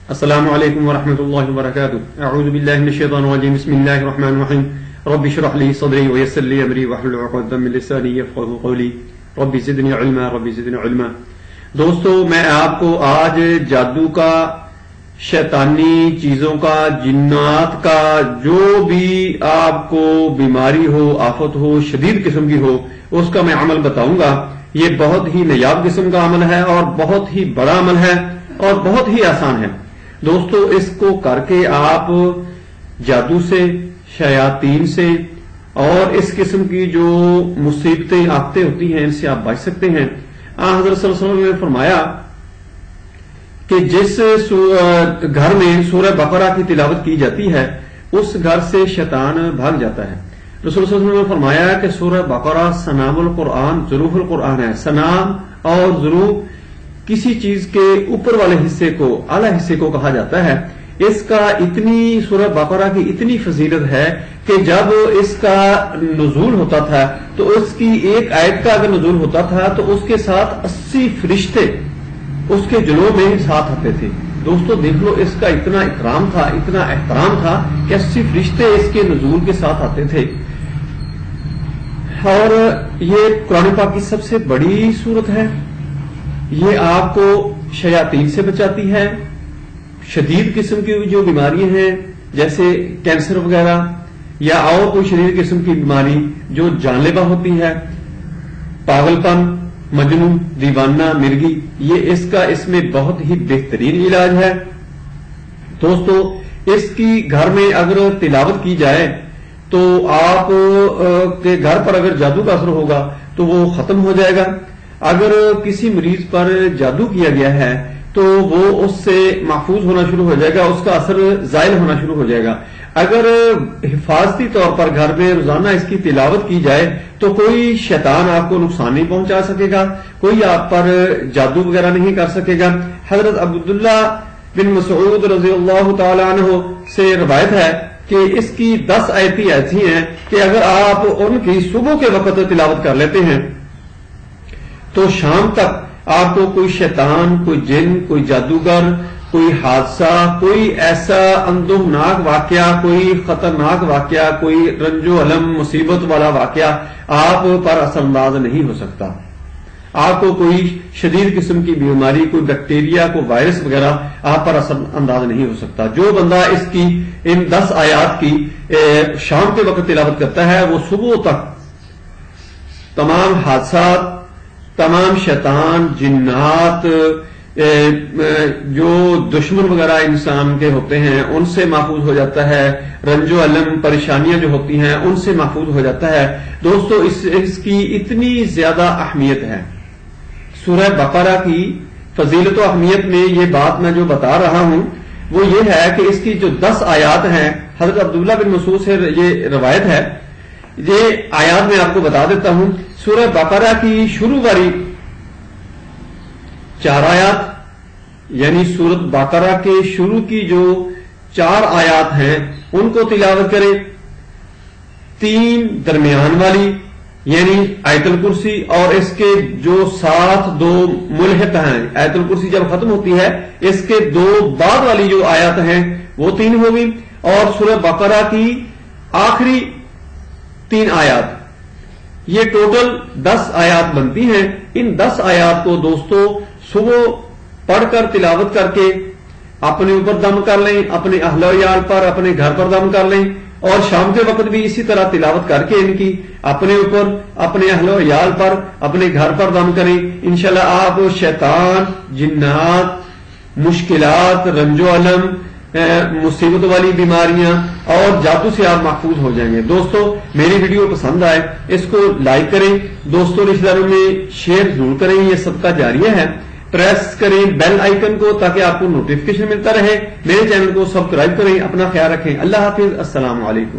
السلام علیکم ورحمۃ اللہ وبرکاتہ. اعوذ باللہ من الشیطان الرجیم. بسم اللہ الرحمن الرحیم. رب اشرح لی صدری ویسر لی امری واحلل عقدۃ من لسانی یفقهوا قولی. رب زدنی علما رب زدنی علما. دوستو، میں آپ کو آج جادو کا، شیطانی چیزوں کا، جنات کا، جو بھی آپ کو بیماری ہو، آفت ہو، شدید قسم کی ہو، اس کا میں عمل بتاؤں گا. یہ بہت ہی نایاب قسم کا عمل ہے اور بہت ہی بڑا عمل ہے اور بہت ہی آسان ہے. دوستو، اس کو کر کے آپ جادو سے، شیاطین سے اور اس قسم کی جو مصیبتیں آفتیں ہوتی ہیں ان سے آپ بچ سکتے ہیں. حضرت صلی اللہ علیہ وسلم نے فرمایا کہ جس گھر میں سورہ بقرہ کی تلاوت کی جاتی ہے اس گھر سے شیطان بھاگ جاتا ہے. رسول صلی اللہ علیہ وسلم نے فرمایا کہ سورہ بقرہ سنام القرآن، ظروف القرآن ہے. سنام اور ظروف کسی چیز کے اوپر والے حصے کو، اعلی حصے کو کہا جاتا ہے. اس کا اتنی، سورہ بقرہ کی اتنی فضیلت ہے کہ جب اس کا نزول ہوتا تھا تو اس کی ایک آیت کا اگر نزول ہوتا تھا تو اس کے ساتھ 80 فرشتے اس کے جلووں میں ساتھ آتے تھے. دوستو دیکھ لو، اس کا اتنا اکرام تھا، اتنا احترام تھا کہ 80 فرشتے اس کے نزول کے ساتھ آتے تھے. اور یہ قرآن پاک کی سب سے بڑی سورت ہے. یہ آپ کو شیاطین سے بچاتی ہے. شدید قسم کی جو بیماریاں ہیں جیسے کینسر وغیرہ یا اور کوئی شدید قسم کی بیماری جو جان لیوا ہوتی ہے، پاگل پن، مجنون، دیوانہ، مرگی، یہ اس میں بہت ہی بہترین علاج ہے. دوستو، اس کی گھر میں اگر تلاوت کی جائے تو آپ کے گھر پر اگر جادو کا اثر ہوگا تو وہ ختم ہو جائے گا. اگر کسی مریض پر جادو کیا گیا ہے تو وہ اس سے محفوظ ہونا شروع ہو جائے گا، اس کا اثر زائل ہونا شروع ہو جائے گا. اگر حفاظتی طور پر گھر میں روزانہ اس کی تلاوت کی جائے تو کوئی شیطان آپ کو نقصان نہیں پہنچا سکے گا، کوئی آپ پر جادو وغیرہ نہیں کر سکے گا. حضرت عبداللہ بن مسعود رضی اللہ تعالی عنہ سے روایت ہے کہ اس کی 10 آیتیں ایسی ہیں کہ اگر آپ ان کی صبح کے وقت تلاوت کر لیتے ہیں تو شام تک آپ کو کوئی شیطان، کوئی جن، کوئی جادوگر، کوئی حادثہ، کوئی ایسا اندوہناک واقعہ، کوئی خطرناک واقعہ، کوئی رنج و الم مصیبت والا واقعہ آپ پر اثر انداز نہیں ہو سکتا. آپ کو کوئی شدید قسم کی بیماری، کوئی بیکٹیریا، کوئی وائرس وغیرہ آپ پر اثر انداز نہیں ہو سکتا. جو بندہ اس کی ان 10 آیات کی شام کے وقت تلاوت کرتا ہے وہ صبح تک تمام حادثات، تمام شیطان، جنات، جو دشمن وغیرہ انسان کے ہوتے ہیں ان سے محفوظ ہو جاتا ہے. رنج و الم، پریشانیاں جو ہوتی ہیں ان سے محفوظ ہو جاتا ہے. دوستو، اس کی اتنی زیادہ اہمیت ہے. سورہ بقرہ کی فضیلت و اہمیت میں یہ بات میں جو بتا رہا ہوں وہ یہ ہے کہ اس کی جو 10 آیات ہیں، حضرت عبداللہ بن مسعود سے یہ روایت ہے. یہ آیات میں آپ کو بتا دیتا ہوں. سورہ بقرہ کی شروع والی 4 آیات، یعنی سورۃ بقرہ کے شروع کی جو 4 آیات ہیں ان کو تلاوت کریں. 3 درمیان والی یعنی آیت الکرسی اور اس کے جو ساتھ 2 ملحق ہیں. آیت الکرسی جب ختم ہوتی ہے اس کے 2 بعد والی جو آیات ہیں وہ 3 ہوگی. اور سورہ بقرہ کی آخری 3 آیات، یہ ٹوٹل 10 آیات بنتی ہیں. ان 10 آیات کو دوستو صبح پڑھ کر تلاوت کر کے اپنے اوپر دم کر لیں، اپنے اہل و عیال پر، اپنے گھر پر دم کر لیں، اور شام کے وقت بھی اسی طرح تلاوت کر کے ان کی اپنے اوپر، اپنے اہل و عیال پر، اپنے گھر پر دم کریں. انشاءاللہ آپ شیطان، جنات، مشکلات، رنج و الم، مصیبت والی بیماریاں اور جادو سے آپ محفوظ ہو جائیں گے. دوستو، میری ویڈیو پسند آئے اس کو لائک کریں، دوستوں رشتہ داروں میں شیئر ضرور کریں. یہ صدقہ جاریہ ہے. پریس کریں بیل آئیکن کو تاکہ آپ کو نوٹیفیکیشن ملتا رہے. میرے چینل کو سبسکرائب کریں. اپنا خیال رکھیں. اللہ حافظ. السلام علیکم.